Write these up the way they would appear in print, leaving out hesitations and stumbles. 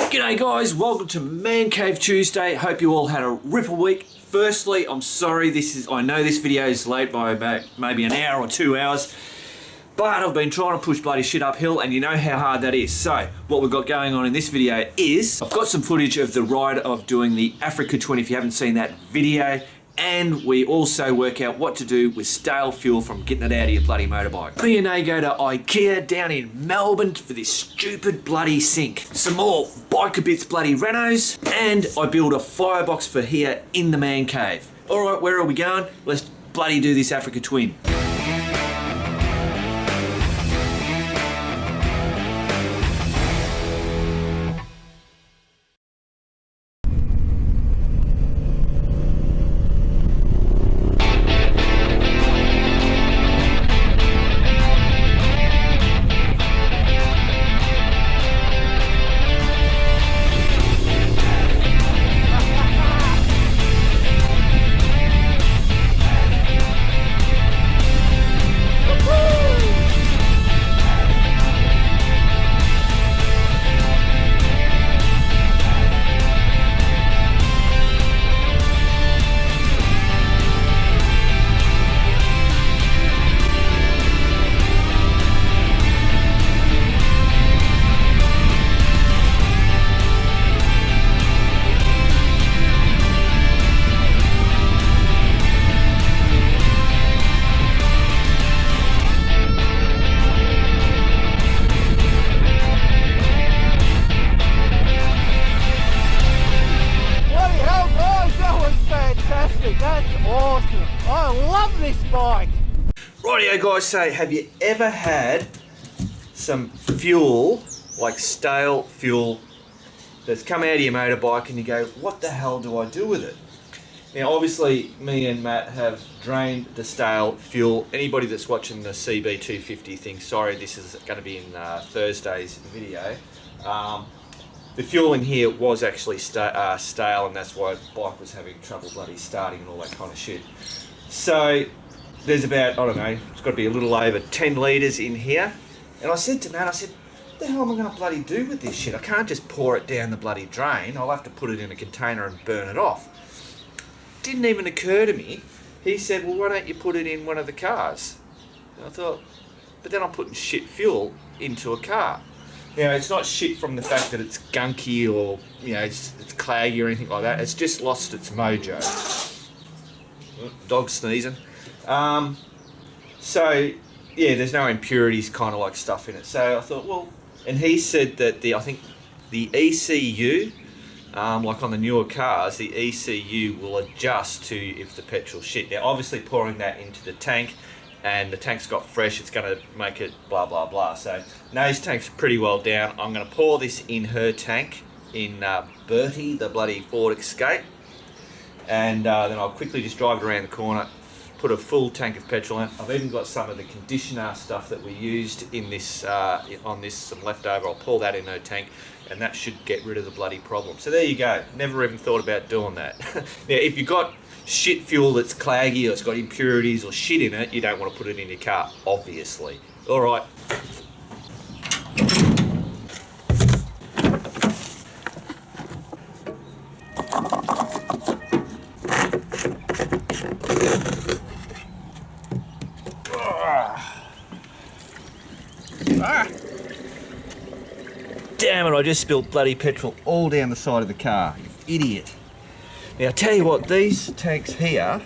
G'day guys, welcome to Man Cave Tuesday. Hope you all had a ripper week. Firstly, I'm sorry I know this video is late by about maybe an hour or 2 hours, but I've been trying to push bloody shit uphill and you know how hard that is. So, what we've got going on in this video is, I've got some footage of the ride of doing the Africa Twin if you haven't seen that video, and we also work out what to do with stale fuel from getting it out of your bloody motorbike. Me and A go to IKEA down in Melbourne for this stupid bloody sink. Some more Biker Bits bloody Renos, and I build a firebox for here in the man cave. Alright, where are we going? Let's bloody do this Africa Twin. That's awesome. I love this bike. Rightio guys, so have you ever had some fuel, like stale fuel, that's come out of your motorbike and you go, what the hell do I do with it? Now obviously me and Matt have drained the stale fuel. Anybody that's watching the CB250 thing, sorry this is going to be in Thursday's video. The fuel in here was actually stale, and that's why the bike was having trouble bloody starting and all that kind of shit. So there's about, I don't know, it's got to be a little over 10 litres in here. And I said to Matt, I said, what the hell am I going to bloody do with this shit? I can't just pour it down the bloody drain. I'll have to put it in a container and burn it off. Didn't even occur to me. He said, well, why don't you put it in one of the cars? And I thought, but then I'm putting shit fuel into a car. Now, it's not shit from the fact that it's gunky or, you know, it's claggy or anything like that. It's just lost its mojo. Dog sneezing. So, yeah, there's no impurities kind of like stuff in it. So I thought, well, and he said that I think the ECU, like on the newer cars, the ECU will adjust to if the petrol's shit. Now, obviously pouring that into the tank, and the tank's got fresh, it's going to make it blah blah blah. So Nae's tank's pretty well down. I'm going to pour this in her tank in Bertie, the bloody Ford Escape, and then I'll quickly just drive it around the corner, put a full tank of petrol in. I've even got some of the conditioner stuff that we used in this on this, some leftover. I'll pour that in her tank, and that should get rid of the bloody problem. So there you go. Never even thought about doing that. Now, if you've got shit fuel that's claggy or it's got impurities or shit in it, you don't want to put it in your car, obviously. All right. Damn it, I just spilled bloody petrol all down the side of the car, you idiot. Now, I'll tell you what, these tanks here,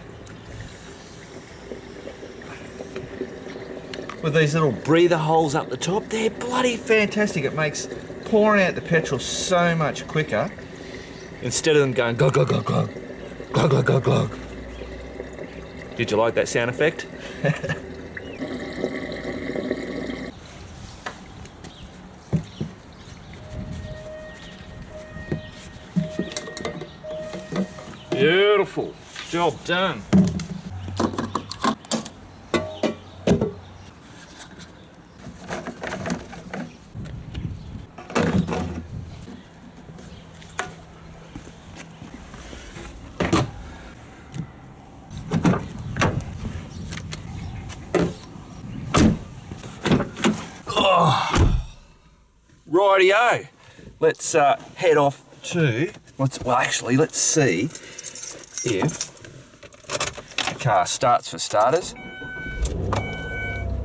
with these little breather holes up the top, they're bloody fantastic. It makes pouring out the petrol so much quicker, instead of them going glug, glug, glug, glug, glug, glug, glug, glug. Did you like that sound effect? Beautiful. Job done. Rightio. let's head off to, well actually, let's see if the car starts for starters.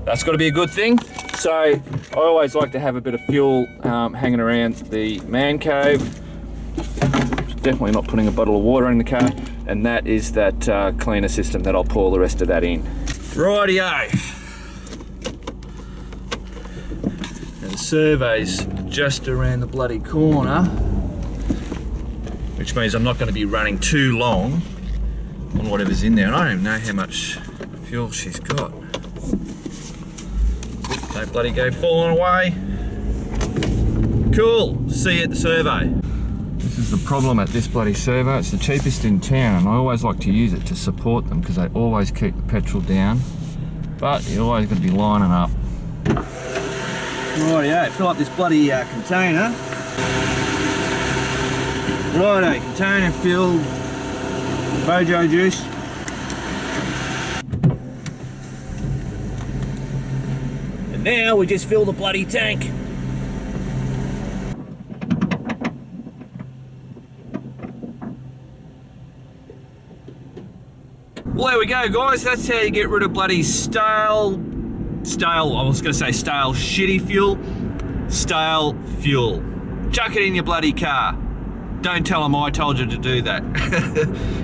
That's got to be a good thing. So I always like to have a bit of fuel hanging around the man cave. Definitely not putting a bottle of water in the car, and that is that cleaner system that I'll pour the rest of that in. Rightio. And the survey's just around the bloody corner, which means I'm not going to be running too long on whatever's in there. And I don't even know how much fuel she's got. Don't bloody go falling away. Cool, see you at the survey. This is the problem at this bloody survey. It's the cheapest in town, and I always like to use it to support them because they always keep the petrol down. But you always got to be lining up. Rightio, fill up this bloody container. Righto, container filled. Bojo juice. And now we just fill the bloody tank. Well, there we go, guys. That's how you get rid of bloody stale, I was going to say stale shitty fuel. Stale fuel. Chuck it in your bloody car. Don't tell them I told you to do that.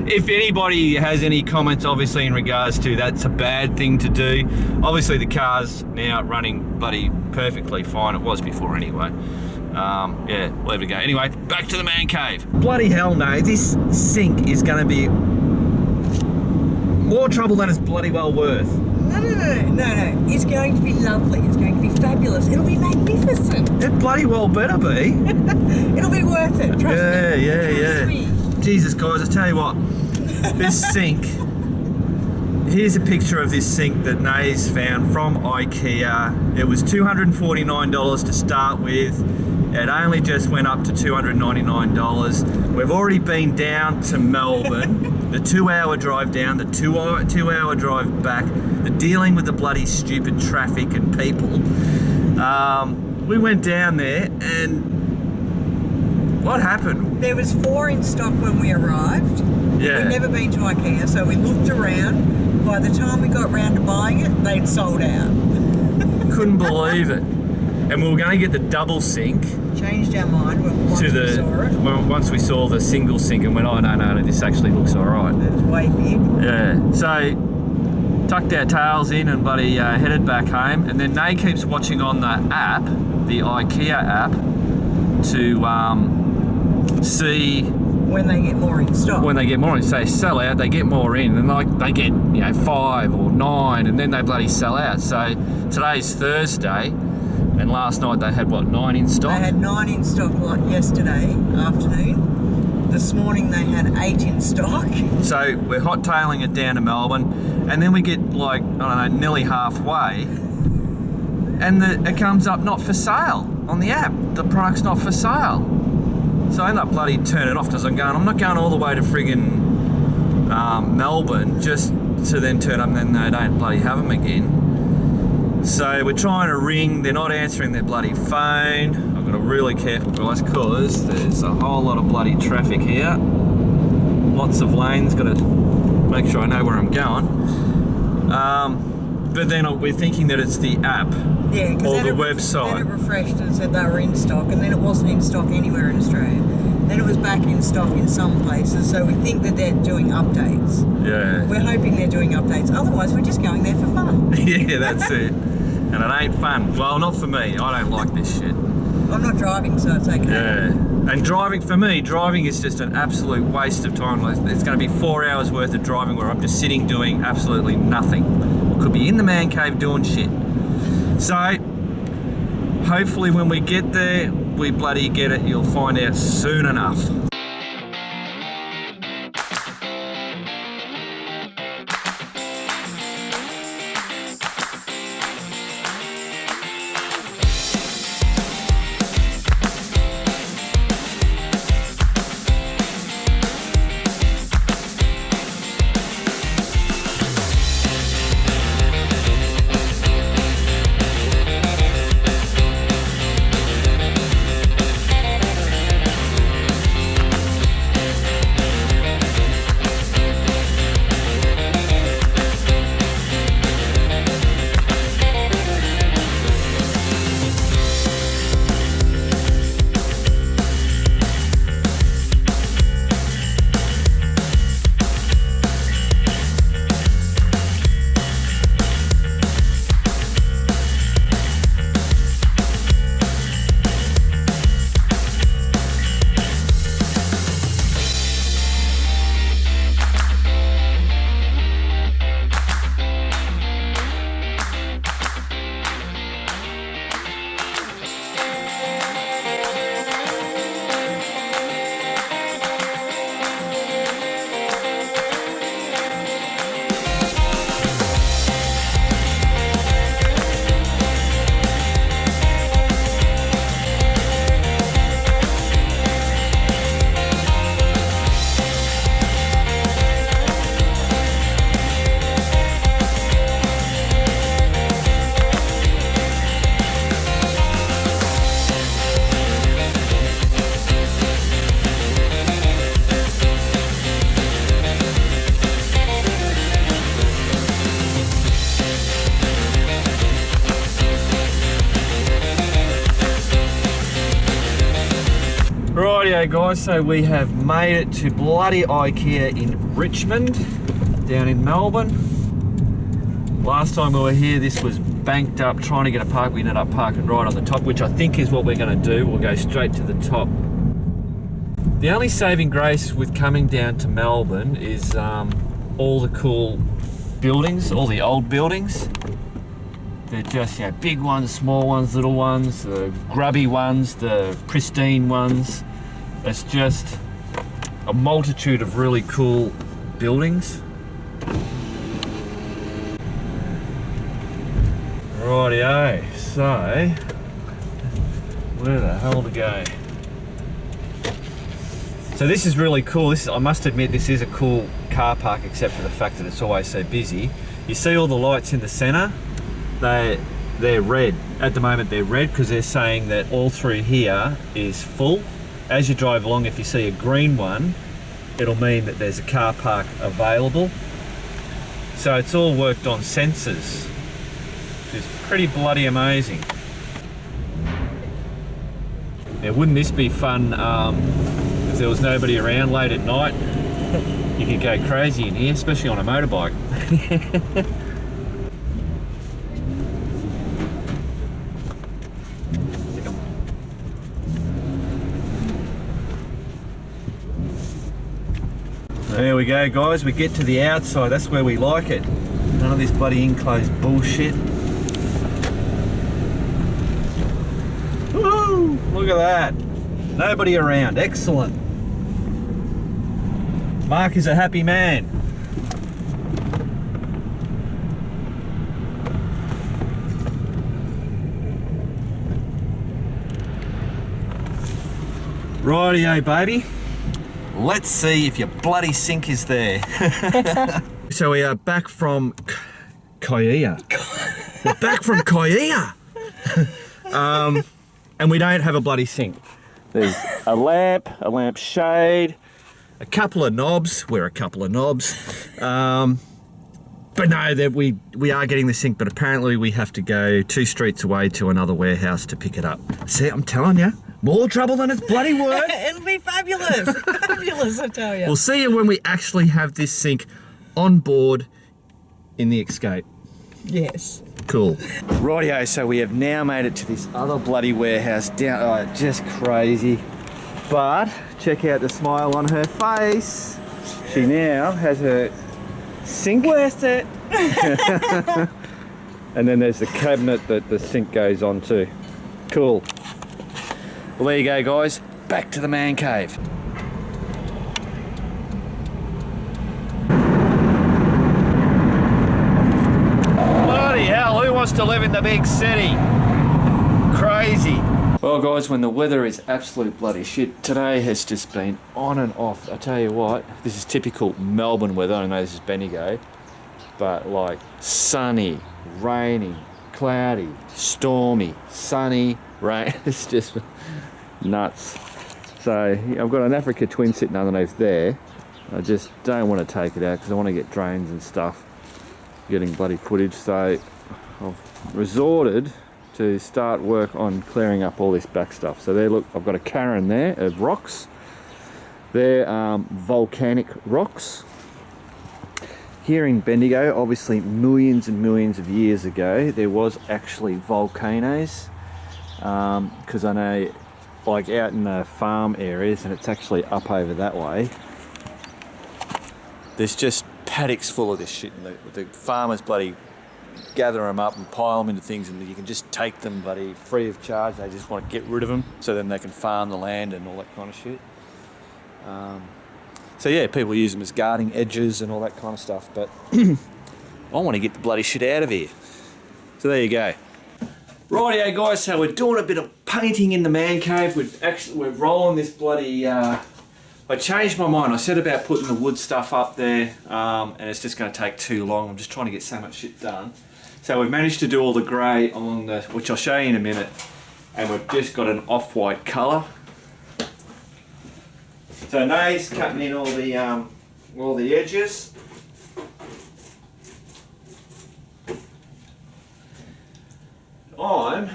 If anybody has any comments, obviously, in regards to that's a bad thing to do. Obviously, the car's now running bloody perfectly fine. It was before anyway. Yeah, we'll leave it go. Anyway, back to the man cave. Bloody hell no, this sink is going to be more trouble than it's bloody well worth. No. It's going to be lovely. It's going to be fabulous. It'll be magnificent. It bloody well better be. It'll be worth it. Trust me. Yeah. Jesus, guys, I tell you what, this sink. Here's a picture of this sink that Nays found from IKEA. It was $249 to start with. It only just went up to $299. We've already been down to Melbourne. The 2-hour drive down, the two-hour drive back, the dealing with the bloody stupid traffic and people. We went down there, and what happened? There was 4 in stock when we arrived. Yeah. We'd never been to IKEA, so we looked around. By the time we got round to buying it, they'd sold out. Couldn't believe it. And we were going to get the double sink. Changed our mind once we saw it. Once we saw the single sink and went, oh no, this actually looks all right. It was way big. Yeah, so tucked our tails in and bloody headed back home. And then Nay keeps watching on the app, the IKEA app, to see when they get more in stock. When they get more in, so they sell out, they get more in, and like they get 5 or 9, and then they bloody sell out. So today's Thursday, and last night they had what, 9 in stock? They had 9 in stock like yesterday afternoon. This morning they had 8 in stock. So we're hot-tailing it down to Melbourne, and then we get like, I don't know, nearly halfway, and it comes up not for sale on the app. The product's not for sale. So I end up bloody turning it off because I'm not going all the way to friggin' Melbourne just to then turn up and then they don't bloody have them again. So we're trying to ring, they're not answering their bloody phone. I've got to be really careful, guys, because there's a whole lot of bloody traffic here. Lots of lanes, got to make sure I know where I'm going. But then we're thinking that it's the app or the website. Then it refreshed and said they were in stock, and then it wasn't in stock anywhere in Australia. Then it was back in stock in some places, so we think that they're doing updates. Yeah. We're hoping they're doing updates, otherwise we're just going there for fun. Yeah, that's it. And it ain't fun. Well, not for me. I don't like this shit. I'm not driving, so it's okay. Yeah. And for me, driving is just an absolute waste of time. It's going to be 4 hours worth of driving where I'm just sitting doing absolutely nothing. I could be in the man cave doing shit. So, hopefully when we get there, we bloody get it. You'll find out soon enough. Rightio guys, so we have made it to bloody IKEA in Richmond, down in Melbourne. Last time we were here, this was banked up, trying to get a park. We ended up parking right on the top, which I think is what we're going to do. We'll go straight to the top. The only saving grace with coming down to Melbourne is all the cool buildings, all the old buildings. They're just, you know, big ones, small ones, little ones, the grubby ones, the pristine ones. It's just a multitude of really cool buildings. Rightio, so where the hell to go? So this is really cool. This is, I must admit, this is a cool car park, except for the fact that it's always so busy. You see all the lights in the centre? They're red. At the moment they're red because they're saying that all through here is full. As you drive along, if you see a green one, it'll mean that there's a car park available. So it's all worked on sensors, which is pretty bloody amazing. Now, wouldn't this be fun if there was nobody around late at night? You could go crazy in here, especially on a motorbike. There we go guys, we get to the outside, that's where we like it. None of this bloody enclosed bullshit. Woo! Look at that. Nobody around, excellent. Mark is a happy man. Rightio baby. Let's see if your bloody sink is there. So we are back from IKEA. We're back from IKEA. And we don't have a bloody sink. There's a lamp shade, a couple of knobs. We're a couple of knobs. But no, that we are getting the sink, but apparently we have to go 2 streets away to another warehouse to pick it up. See, I'm telling you. More trouble than it's bloody worth. It'll be fabulous. Fabulous, I tell you. We'll see you when we actually have this sink on board in the Escape. Yes. Cool. Rightio, so we have now made it to this other bloody warehouse down. Oh, just crazy. But check out the smile on her face. She now has her sink. Worth it. And then there's the cabinet that the sink goes onto. Cool. Well, there you go, guys. Back to the man cave. Bloody hell, who wants to live in the big city? Crazy. Well, guys, when the weather is absolute bloody shit, today has just been on and off. I tell you what, this is typical Melbourne weather. I know this is Bendigo, but like sunny, rainy, cloudy, stormy, sunny, rain. It's just nuts. So I've got an Africa twin sitting underneath there. I just don't want to take it out because I want to get drones and stuff getting bloody footage. So I've resorted to start work on clearing up all this back stuff. So there, look, I've got a cairn there of rocks. They're volcanic rocks. Here in Bendigo, obviously millions and millions of years ago, there was actually volcanoes. Because I know, like out in the farm areas, and it's actually up over that way, there's just paddocks full of this shit, and the farmers bloody gather them up and pile them into things, and you can just take them bloody free of charge. They just want to get rid of them so then they can farm the land and all that kind of shit. So yeah, people use them as gardening edges and all that kind of stuff, but I want to get the bloody shit out of here. So there you go. Rightio guys, so we're doing a bit of painting in the man cave. We're rolling this bloody, I changed my mind. I said about putting the wood stuff up there, and it's just going to take too long. I'm just trying to get so much shit done. So we've managed to do all the grey along the, which I'll show you in a minute, and we've just got an off-white colour. So Nate's cutting in all the edges. I'm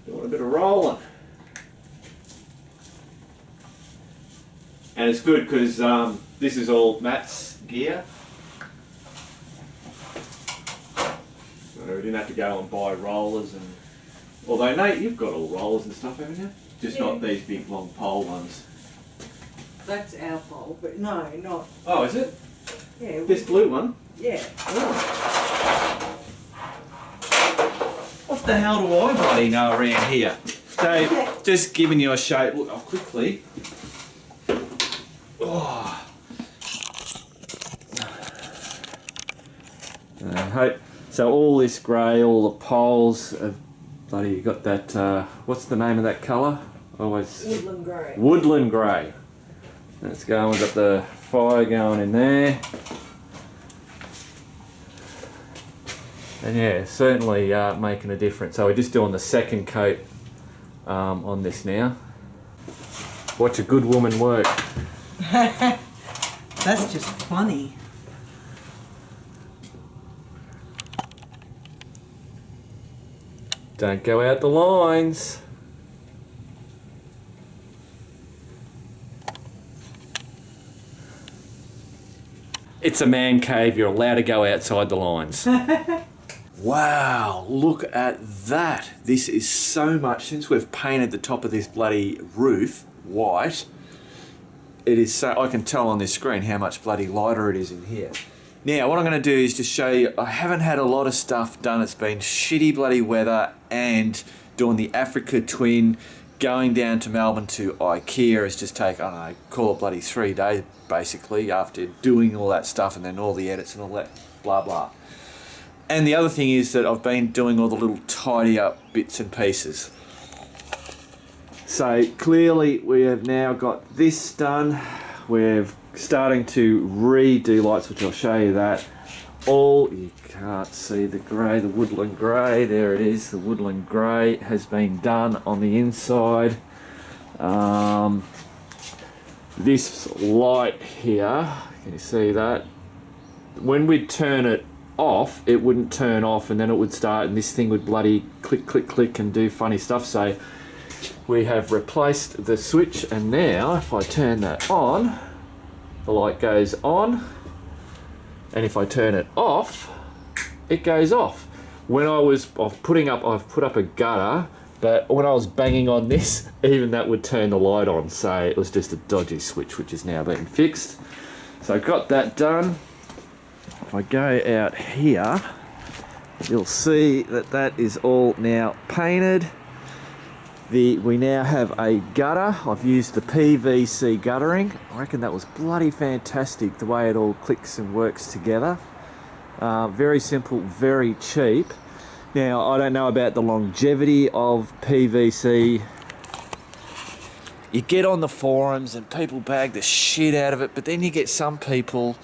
doing a bit of rolling. And it's good because this is all Matt's gear. So we didn't have to go and buy rollers and... Although, Nate, you've got all rollers and stuff, haven't you? Just not these big long pole ones. That's our pole, but no, not... Oh, is it? Yeah. This blue one? Yeah. Oh. What the hell do I bloody know around here? So, just giving you a shape. Look, I'll quickly... Oh. So all this grey, all the poles have bloody got that, what's the name of that colour? Woodland grey. Woodland grey. Let's go, we've got the fire going in there. And yeah, certainly making a difference. So we're just doing the second coat on this now. Watch a good woman work. That's just funny. Don't go out the lines. It's a man cave, you're allowed to go outside the lines. Wow, look at that. This is so much, since we've painted the top of this bloody roof white, it is so, I can tell on this screen how much bloody lighter it is in here. Now, what I'm going to do is just show you, I haven't had a lot of stuff done. It's been shitty bloody weather and doing the Africa Twin, going down to Melbourne to IKEA has just taken, I don't know, call it bloody 3 days basically after doing all that stuff and then all the edits and all that blah blah. And the other thing is that I've been doing all the little tidy up bits and pieces. So clearly we have now got this done. We're starting to redo lights, which I'll show you that. All, you can't see the grey, the woodland grey, there it is, the woodland grey has been done on the inside. This light here, can you see that? When we'd turn it off, it wouldn't turn off and then it would start and this thing would bloody click, click, click and do funny stuff. So we have replaced the switch and now if I turn that on, the light goes on. And if I turn it off, it goes off. When I've put up a gutter, but when I was banging on this, even that would turn the light on. So it was just a dodgy switch, which is now being fixed. So I got that done. If I go out here, you'll see that that is all now painted. We now have a gutter. I've used the PVC guttering. I reckon that was bloody fantastic, the way it all clicks and works together. Very simple, very cheap. Now, I don't know about the longevity of PVC. You get on the forums and people bag the shit out of it, but then you get some people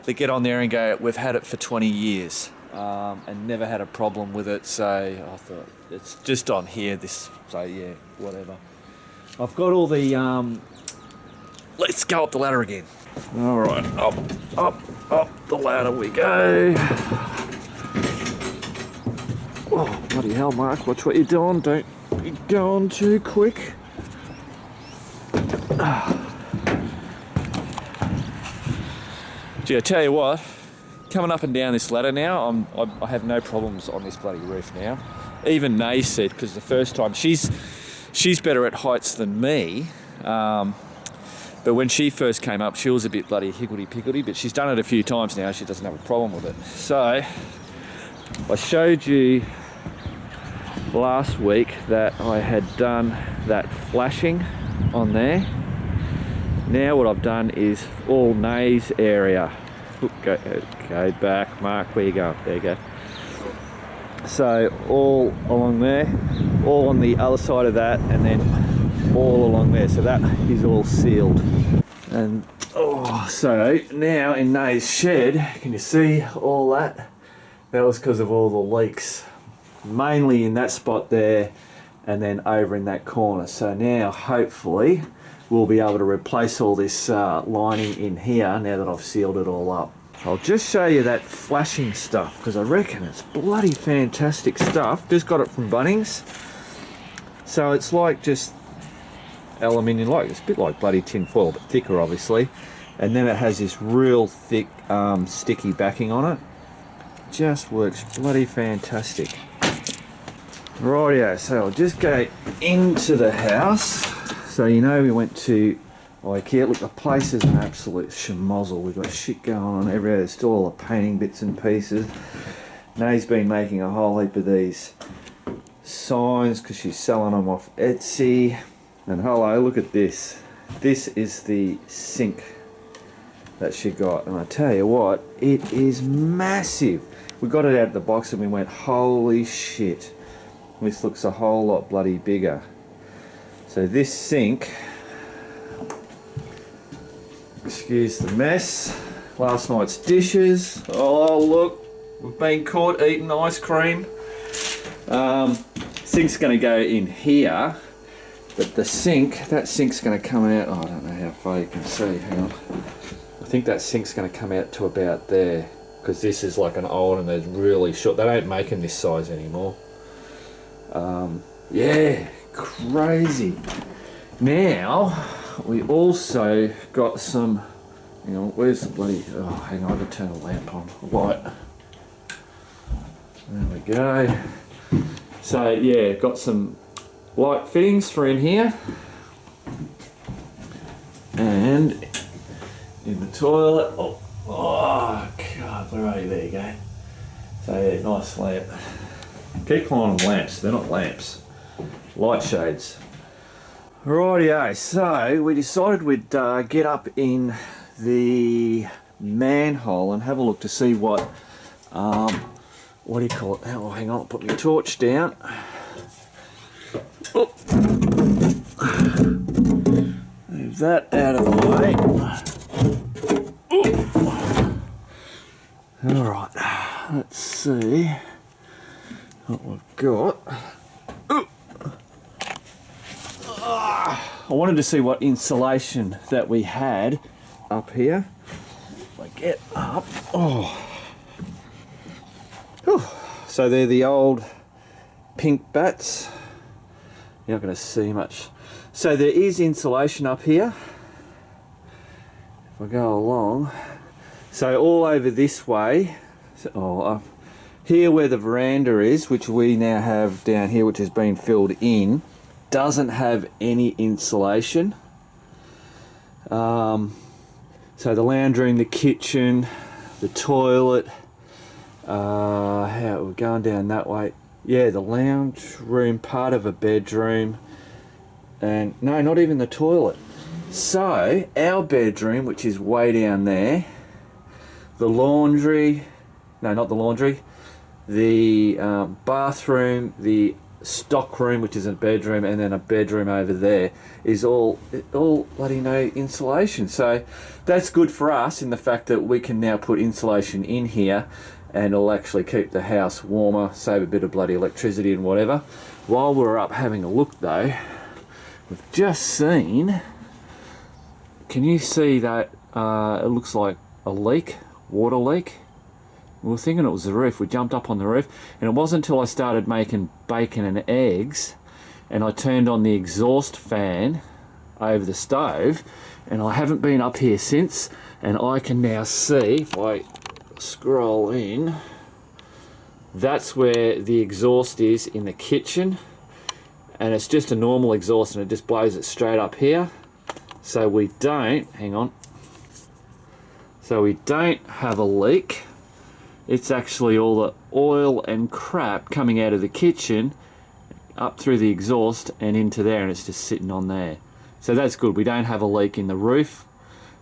that get on there and go, we've had it for 20 years. And never had a problem with it, so I thought it's just on here, this, so yeah, whatever. I've got all the, let's go up the ladder again. All right, up the ladder we go. Oh, bloody hell, Mark, watch what you're doing, don't be going too quick. Gee, I tell you what, coming up and down this ladder now, I have no problems on this bloody roof now. Even Nay said, because the first time, she's better at heights than me, but when she first came up, she was a bit bloody higgledy-piggledy, but she's done it a few times now, she doesn't have a problem with it. So, I showed you last week that I had done that flashing on there. Now what I've done is all Nay's area. Go back, Mark, where you going? There you go. So all along there, all on the other side of that, and then all along there. So that is all sealed. And oh, so now in Nay's shed, can you see all that? That was because of all the leaks, mainly in that spot there, and then over in that corner. So now hopefully we'll be able to replace all this lining in here now that I've sealed it all up. I'll just show you that flashing stuff because I reckon it's bloody fantastic stuff. Just got it from Bunnings. So it's like just aluminium, like it's a bit like bloody tin foil, but thicker obviously. And then it has this real thick sticky backing on it. Just works bloody fantastic. Rightio, so I'll just go into the house. So you know we went to IKEA. Look, the place is an absolute schmozzle. We've got shit going on everywhere. There's still all the painting bits and pieces. Nay's been making a whole heap of these signs because she's selling them off Etsy. And hello, look at this. This is the sink that she got, and I tell you what, it is massive. We got it out of the box and we went, holy shit, this looks a whole lot bloody bigger. So this sink, excuse the mess, last night's dishes. Oh look, we've been caught eating ice cream. Sink's going to go in here, but the sink, that sink's going to come out, oh, I don't know how far you can see, hang on. I think that sink's going to come out to about there, because this is like an old and they're really short. They don't make them this size anymore. Yeah, crazy. Now, we also got some, hang on, where's the bloody, oh, hang on, I can turn the lamp on, light. There we go. So yeah, got some light fittings for in here. And in the toilet, oh God, where are you? There you go. So yeah, nice lamp. Keep calling them lamps, they're not lamps. Light shades. Rightio, so we decided we'd get up in the manhole and have a look to see what do you call it? Oh, hang on, I'll put my torch down. Oh. Move that out of the way. Alright, let's see what we've got. I wanted to see what insulation that we had up here. If I get up, so they're the old pink bats. You're not going to see much. So there is insulation up here. If I go along, so all over this way, up here where the veranda is, which we now have down here, which has been filled in, doesn't have any insulation. So the lounge room, the kitchen, the toilet, how we're going down that way. Yeah, the lounge room, part of a bedroom, and no, not even the toilet. So our bedroom, which is way down there, the laundry, no, not the laundry, the bathroom, the stock room, which is a bedroom, and then a bedroom over there, is all bloody no insulation. So that's good for us in the fact that we can now put insulation in here and it'll actually keep the house warmer, save a bit of bloody electricity and whatever. While we're up having a look though, we've just seen, can you see that it looks like a leak, water leak? We were thinking it was the roof. We jumped up on the roof, and it wasn't until I started making bacon and eggs and I turned on the exhaust fan over the stove, and I haven't been up here since, and I can now see, if I scroll in, that's where the exhaust is in the kitchen, and it's just a normal exhaust and it just blows it straight up here. So we don't, hang on, so we don't have a leak. It's actually all the oil and crap coming out of the kitchen up through the exhaust and into there, and it's just sitting on there. So that's good. We don't have a leak in the roof.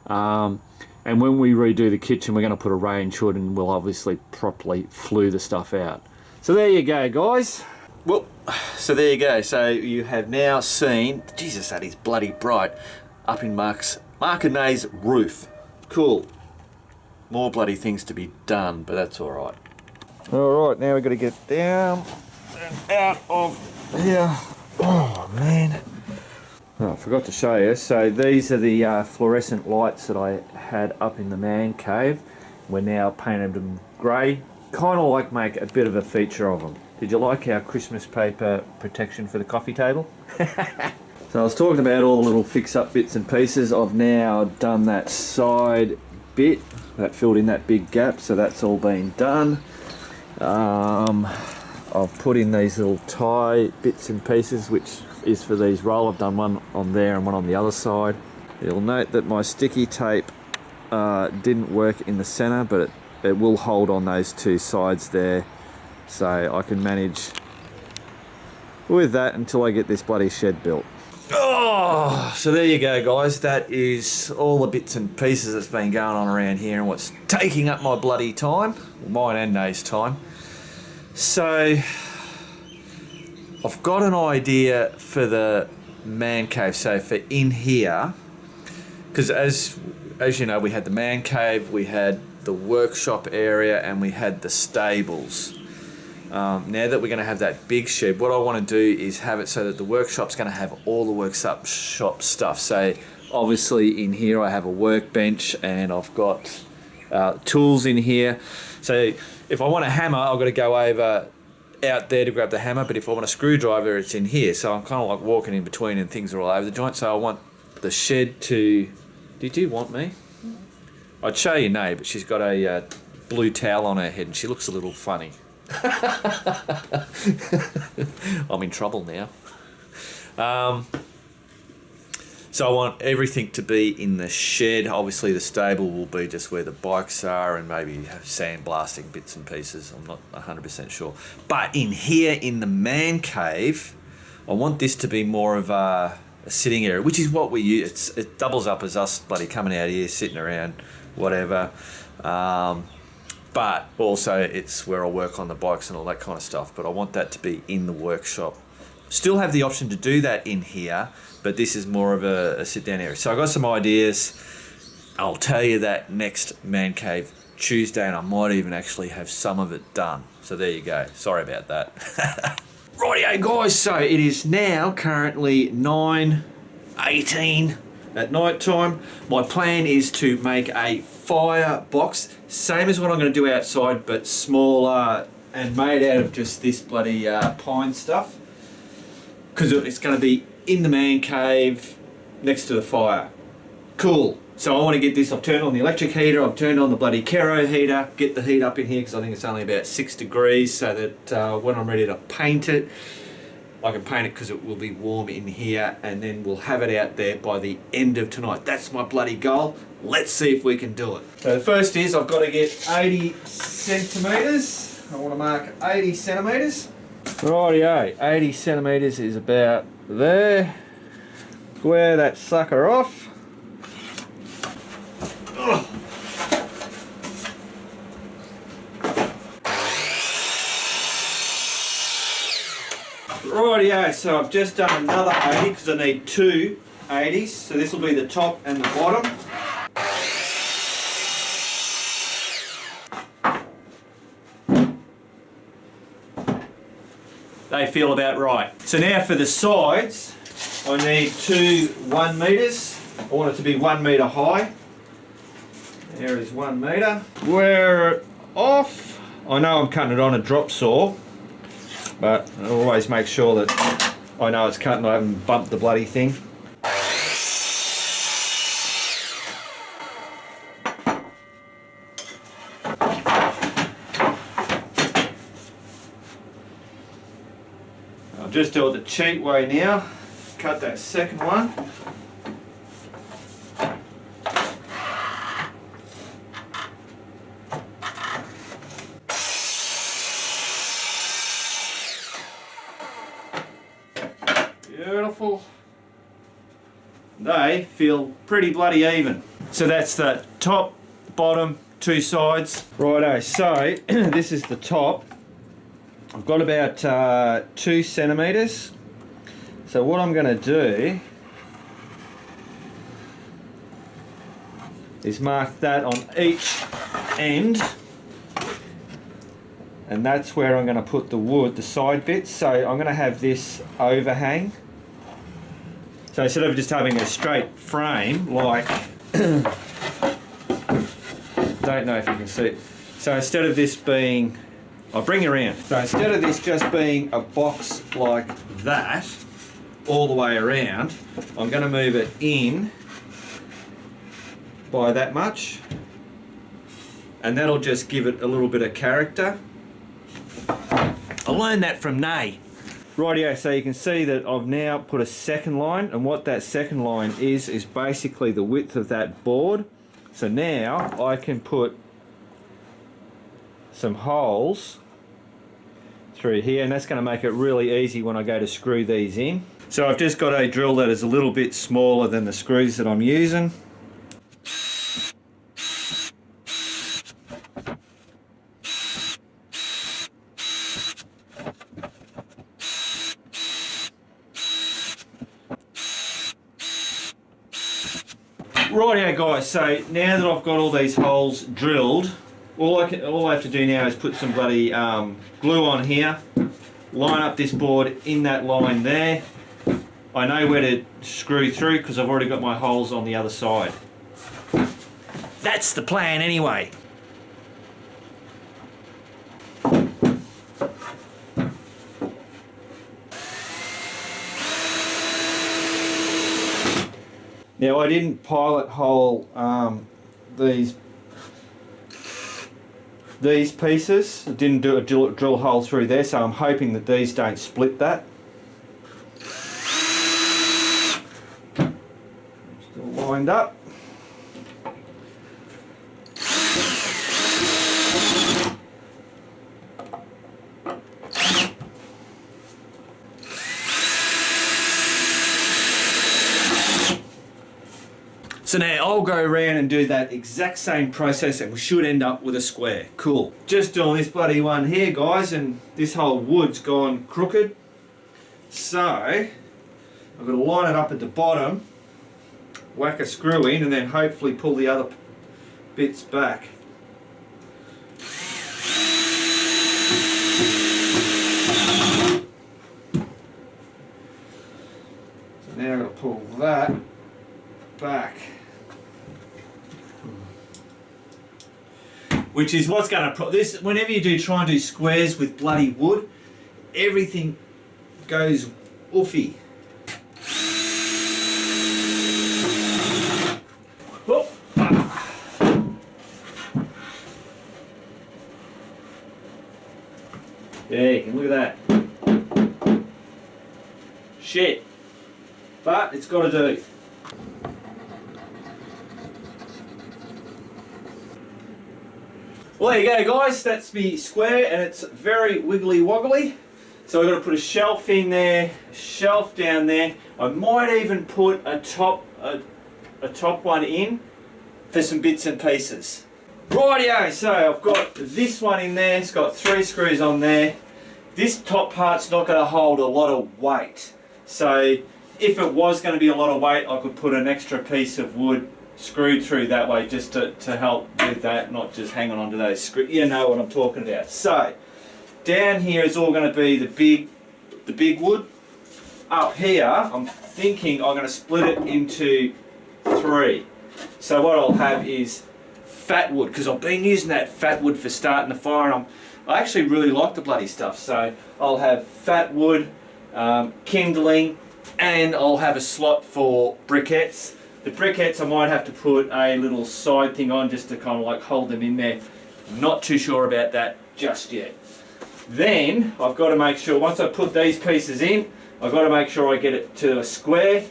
And when we redo the kitchen, we're going to put a range hood and we'll obviously properly flue the stuff out. So there you go, guys. Well, so there you go. So you have now seen, Jesus, that is bloody bright, up in Mark and Nay's roof. Cool. More bloody things to be done, but that's all right. All right, now we've got to get down and out of here. Oh, man. Oh, I forgot to show you. So these are the fluorescent lights that I had up in the man cave. We're now painted them grey. Kind of like make a bit of a feature of them. Did you like our Christmas paper protection for the coffee table? So I was talking about all the little fix-up bits and pieces. I've now done that side bit that filled in that big gap, so that's all been done. I've put in these little tie bits and pieces, which is for these roll. I've done one on there and one on the other side. You'll note that my sticky tape didn't work in the center, but it will hold on those two sides there, so I can manage with that until I get this bloody shed built. Oh, so there you go, guys. That is all the bits and pieces that's been going on around here and what's taking up my bloody time, mine and Nate's time. So I've got an idea for the man cave. So for in here, because as you know, we had the man cave, we had the workshop area, and we had the stables. Now that we're going to have that big shed, what I want to do is have it so that the workshop's going to have all the workshop stuff. So obviously in here I have a workbench, and I've got tools in here. So if I want a hammer, I've got to go over out there to grab the hammer, but if I want a screwdriver, it's in here. So I'm kind of like walking in between and things are all over the joint. So I want the shed to... Did you want me? I'd show you Nay, but she's got a blue towel on her head and she looks a little funny. I'm in trouble now. So I want everything to be in the shed. Obviously the stable will be just where the bikes are, and maybe have sandblasting bits and pieces. I'm not 100% sure. But in here, in the man cave, I want this to be more of a sitting area, which is what we use. It doubles up as us bloody coming out here, sitting around, whatever. But also it's where I work on the bikes and all that kind of stuff. But I want that to be in the workshop. Still have the option to do that in here, but this is more of a sit-down area. So I got some ideas. I'll tell you that next Man Cave Tuesday, and I might even actually have some of it done. So there you go. Sorry about that. Rightio, guys. So it is now currently 9:18 at night time. My plan is to make a fire box, same as what I'm going to do outside, but smaller and made out of just this bloody pine stuff. Because it's going to be in the man cave next to the fire. Cool. So I want to get this. I've turned on the electric heater. I've turned on the bloody Kero heater. Get the heat up in here because I think it's only about 6 degrees, so that when I'm ready to paint it, I can paint it because it will be warm in here, and then we'll have it out there by the end of tonight. That's my bloody goal. Let's see if we can do it. So the first is I've got to get 80 centimetres. I want to mark 80 centimetres. Rightio, 80 centimetres is about there. Square that sucker off. Ugh. Rightio, so I've just done another 80 because I need two 80s. So this will be the top and the bottom. They feel about right. So now for the sides, I need two 1 metres. I want it to be 1 metre high. There is 1 metre. Wear it off. I know I'm cutting it on a drop saw, but I always make sure that I know it's cut and I haven't bumped the bloody thing. I'll just do it the cheap way now. Cut that second one. Beautiful. They feel pretty bloody even. So that's the top, bottom, two sides. Righto, so this is the top. I've got about 2 centimetres. So what I'm going to do is mark that on each end, and that's where I'm going to put the wood, the side bits. So I'm going to have this overhang. So instead of just having a straight frame, like, don't know if you can see. So instead of this being, I'll bring you around. So instead of this just being a box like that, all the way around. I'm going to move it in by that much, and that'll just give it a little bit of character. I learned that from Nay. Rightio, so you can see that I've now put a second line, and what that second line is basically the width of that board. So now I can put some holes through here, and that's going to make it really easy when I go to screw these in. So I've just got a drill that is a little bit smaller than the screws that I'm using. Rightio guys, so now that I've got all these holes drilled, all I have to do now is put some bloody glue on here, line up this board in that line there. I know where to screw through because I've already got my holes on the other side. That's the plan anyway. Now I didn't pilot hole these pieces. I didn't do a drill hole through there, so I'm hoping that these don't split that. Still lined up. So now I'll go around and do that exact same process, and we should end up with a square. Cool. Just doing this bloody one here, guys, and this whole wood's gone crooked. So I've got to line it up at the bottom, whack a screw in, and then hopefully pull the other bits back. So now I've got to pull that back. Which is what's going to this. Whenever you try and do squares with bloody wood, everything goes oofy. Whoop. Yeah, you can look at that. Shit. But it's got to do. Well, there you go, guys. That's me square, and it's very wiggly woggly. So I've got to put a shelf in there, a shelf down there. I might even put a top one in for some bits and pieces. Rightio, so I've got this one in there. It's got 3 screws on there. This top part's not going to hold a lot of weight. So if it was going to be a lot of weight, I could put an extra piece of wood screwed through that way just to help with that, not just hanging onto those screws. You know what I'm talking about. So down here is all going to be the big wood. Up here, I'm thinking I'm going to split it into 3. So what I'll have is fat wood, because I've been using that fat wood for starting the fire, and I actually really like the bloody stuff. So I'll have fat wood, kindling, and I'll have a slot for briquettes. The briquettes I might have to put a little side thing on just to kind of like hold them in there. I'm not too sure about that just yet. Then I've got to make sure, once I put these pieces in, I've got to make sure I get it to a square.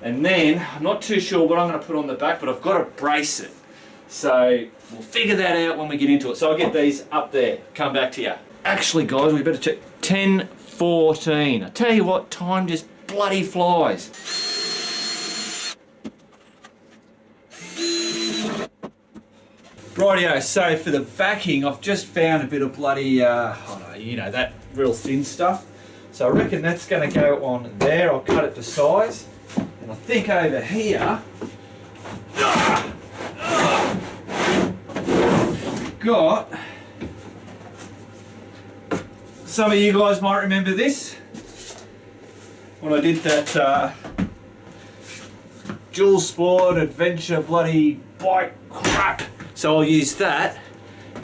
And then, I'm not too sure what I'm going to put on the back, but I've got to brace it. So we'll figure that out when we get into it. So I'll get these up there, come back to you. Actually guys, we better check 10:14. I tell you what, time just bloody flies. Rightio, so for the backing, I've just found a bit of bloody, I don't know, you know, that real thin stuff. So I reckon that's going to go on there. I'll cut it to size. And I think over here, got, some of you guys might remember this, when I did that dual sport adventure bloody bike crap. So I'll use that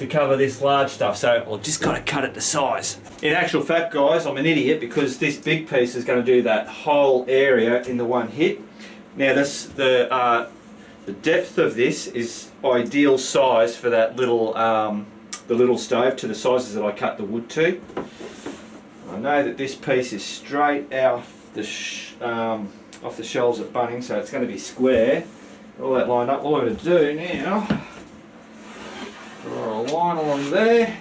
to cover this large stuff, so I've just got to cut it to size. In actual fact, guys, I'm an idiot because this big piece is going to do that whole area in the one hit. Now this, the depth of this is ideal size for that little the little stove, to the sizes that I cut the wood to. I know that this piece is straight off the shelves at Bunnings, so it's going to be square. All that lined up. All I'm going to do now, draw a line along there,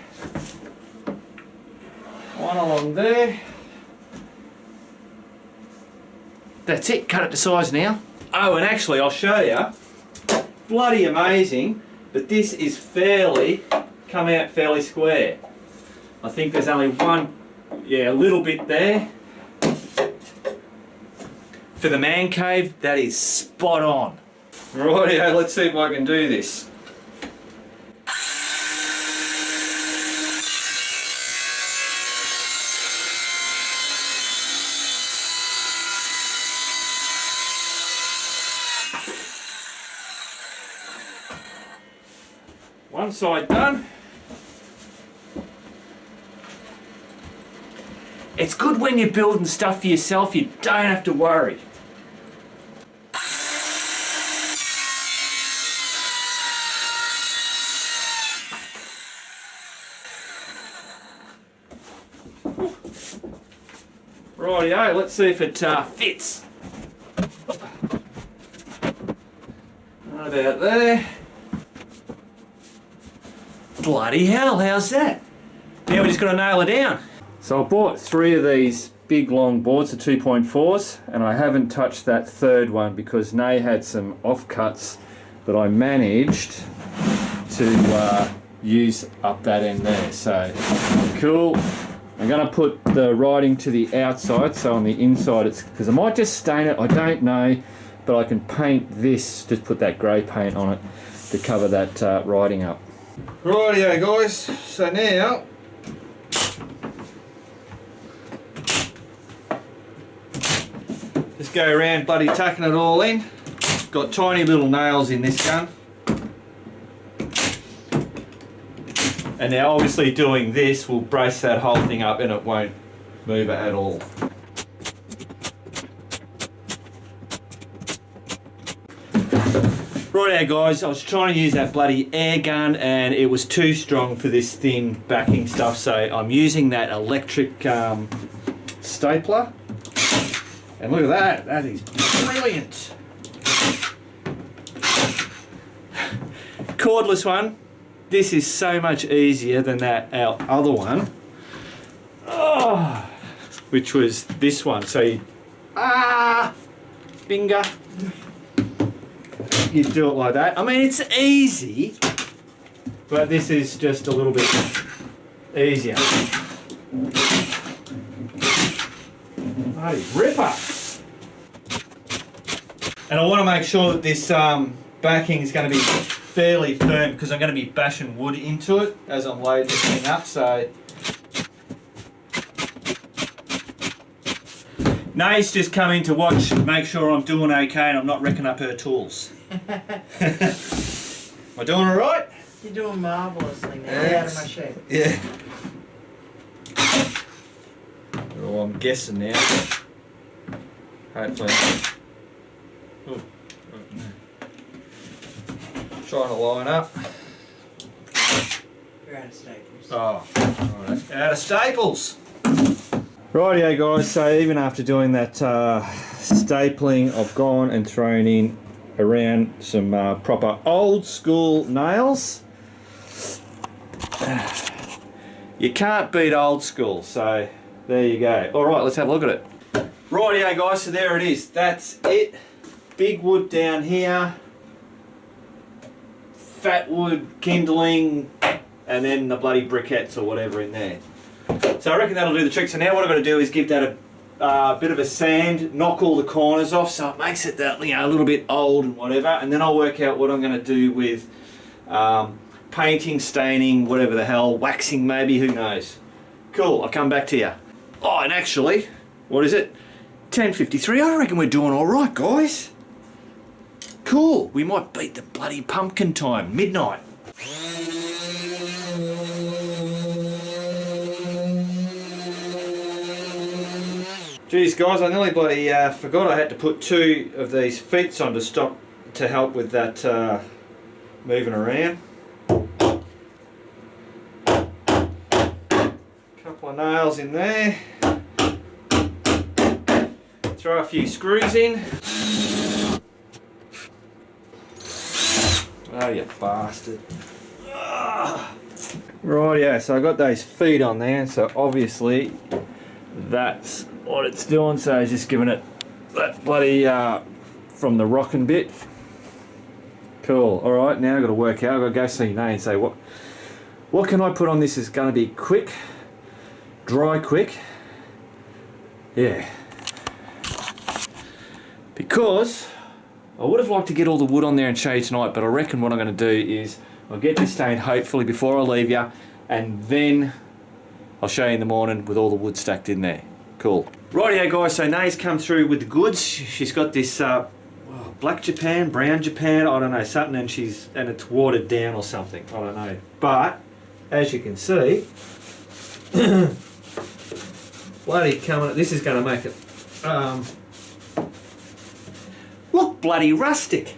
one along there. That's it, cut it to size now. Oh, and actually I'll show you, bloody amazing, but this is come out fairly square. I think there's only one, yeah, a little bit there. For the man cave, that is spot on. Rightio, let's see if I can do this. One side done. It's good when you're building stuff for yourself, you don't have to worry. Rightio, let's see if it fits. Right about there. Bloody hell, how's that? Now we just got to nail it down. So I bought 3 of these big long boards, the 2.4s, and I haven't touched that third one because Nay had some offcuts that I managed to use up that end there. So cool. I'm going to put the writing to the outside, so on the inside it's, because I might just stain it, I don't know, but I can paint this, just put that grey paint on it to cover that writing up. Rightio guys, so now just go around bloody tucking it all in. Got tiny little nails in this gun. And now obviously doing this will brace that whole thing up and it won't move it at all. Righto guys, I was trying to use that bloody air gun and it was too strong for this thin backing stuff, so I'm using that electric stapler. And look at that, that is brilliant. Cordless one. This is so much easier than our other one, which was this one. So you, finger, you do it like that. I mean, it's easy, but this is just a little bit easier. Bloody ripper. And I want to make sure that this backing is going to be fairly firm because I'm going to be bashing wood into it as I'm loading this thing up. So Nay's just come in to watch, make sure I'm doing okay and I'm not wrecking up her tools. Am I doing all right? You're doing marvellously now. Get out of my shape. Yeah. Well, I'm guessing now. Hopefully. Ooh. Trying to line up. You're out of staples. Oh, right. Out of staples. Rightio guys, so even after doing that stapling, I've gone and thrown in around some proper old school nails. You can't beat old school, so there you go. Alright, let's have a look at it. Rightio guys, so there it is. That's it. Big wood down here. Fat wood, kindling, and then the bloody briquettes or whatever in there. So I reckon that'll do the trick. So now what I've got to do is give that a bit of a sand, knock all the corners off so it makes it that, you know, a little bit old and whatever, and then I'll work out what I'm going to do with painting, staining, whatever the hell, waxing maybe, who knows. Cool, I'll come back to you. Oh, and actually, what is it? 10:53, I reckon we're doing alright guys. Cool, we might beat the bloody pumpkin time, midnight. Geez guys, I nearly bloody forgot I had to put 2 of these feet on to stop to help with that moving around. Couple of nails in there. Throw a few screws in. Oh you bastard. Rightio, so I got those feet on there, so obviously that's what it's doing, so it's just giving it that bloody from the rocking bit. Cool. Alright, now I've got to work out, I've got to go see Nay and say what can I put on this is going to be quick, dry quick. Yeah. Because I would have liked to get all the wood on there and show you tonight, but I reckon what I'm going to do is I'll get this stained hopefully before I leave you, and then I'll show you in the morning with all the wood stacked in there. Cool. Rightio guys, so Nay's come through with the goods. She's got this black Japan, brown Japan, I don't know, something, and it's watered down or something, I don't know. But as you can see, bloody coming, this is going to make it look bloody rustic.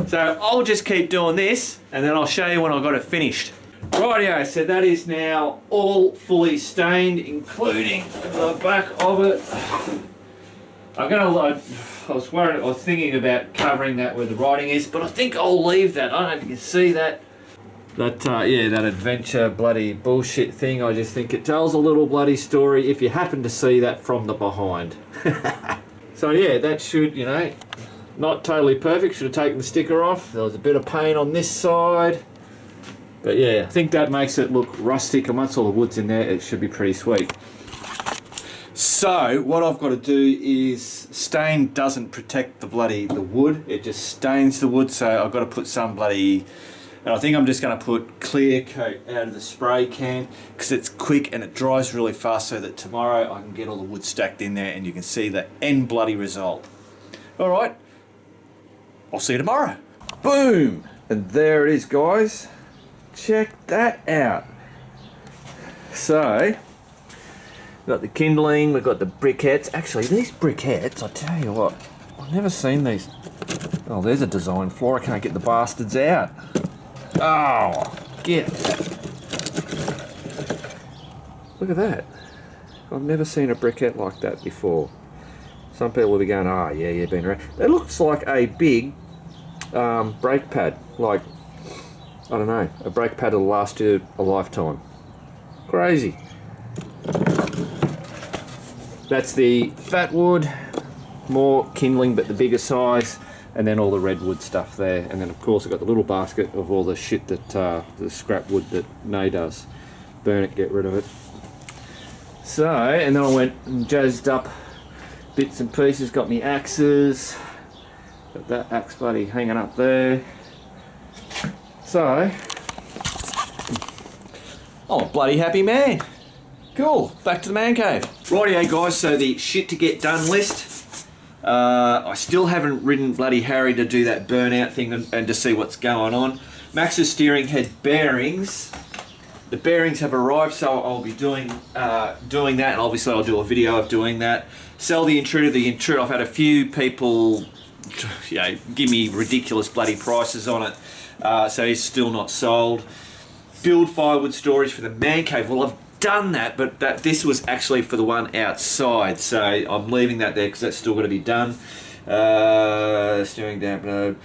So I'll just keep doing this and then I'll show you when I've got it finished. Rightio, so that is now all fully stained, including the back of it. I was thinking about covering that where the writing is, but I think I'll leave that. I don't know if you can see that. That adventure bloody bullshit thing. I just think it tells a little bloody story if you happen to see that from the behind. So yeah, that should, you know, not totally perfect. Should have taken the sticker off. There was a bit of paint on this side. But yeah, I think that makes it look rustic, and once all the wood's in there, it should be pretty sweet. So what I've got to do is, stain doesn't protect the wood, it just stains the wood, so I've got to put some bloody, and I think I'm just going to put clear coat out of the spray can because it's quick and it dries really fast, so that tomorrow I can get all the wood stacked in there and you can see the end bloody result. Alright, I'll see you tomorrow. Boom! And there it is guys. Check that out. So, we've got the kindling, we've got the briquettes. Actually, these briquettes, I tell you what, I've never seen these. Oh, there's a design flaw. I can't get the bastards out. Oh, get it. Look at that. I've never seen a briquette like that before. Some people will be going, oh yeah, you've been around. It looks like a big brake pad, like, I don't know, a brake pad that'll last you a lifetime. Crazy. That's the fat wood, more kindling but the bigger size, and then all the redwood stuff there. And then of course I've got the little basket of all the shit that, the scrap wood that Nay does. Burn it, get rid of it. So, and then I went and jazzed up bits and pieces, got me axes, got that axe buddy hanging up there. So, I'm a bloody happy man. Cool, back to the man cave. Rightio guys, so the shit to get done list. I still haven't ridden bloody Harry to do that burnout thing and to see what's going on. Max's steering head bearings. The bearings have arrived, so I'll be doing that, and obviously I'll do a video of doing that. Sell the Intruder. The Intruder, I've had a few people, you know, give me ridiculous bloody prices on it. So he's still not sold. Build firewood storage for the man cave. Well, I've done that, but this was actually for the one outside, so I'm leaving that there because that's still got to be done. Steering dampener.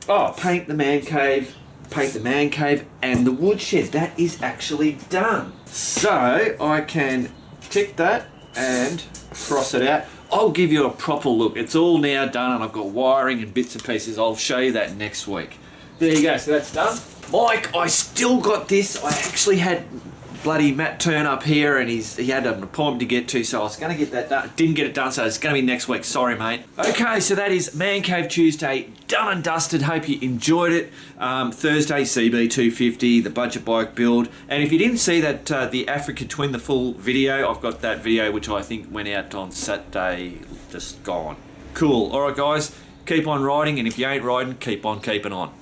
Oh, paint the man cave and the woodshed. That is actually done. So I can tick that and cross it out. I'll give you a proper look. It's all now done and I've got wiring and bits and pieces. I'll show you that next week. There you go, so that's done. Mike, I still got this. I actually had bloody Matt turn up here and he had an appointment to get to, so I was going to get that done. Didn't get it done, so it's going to be next week. Sorry, mate. Okay, so that is Man Cave Tuesday, done and dusted. Hope you enjoyed it. Thursday, CB250, the budget bike build. And if you didn't see that, the Africa Twin, the full video, I've got that video, which I think went out on Saturday, just gone. Cool. All right, guys, keep on riding, and if you ain't riding, keep on keeping on.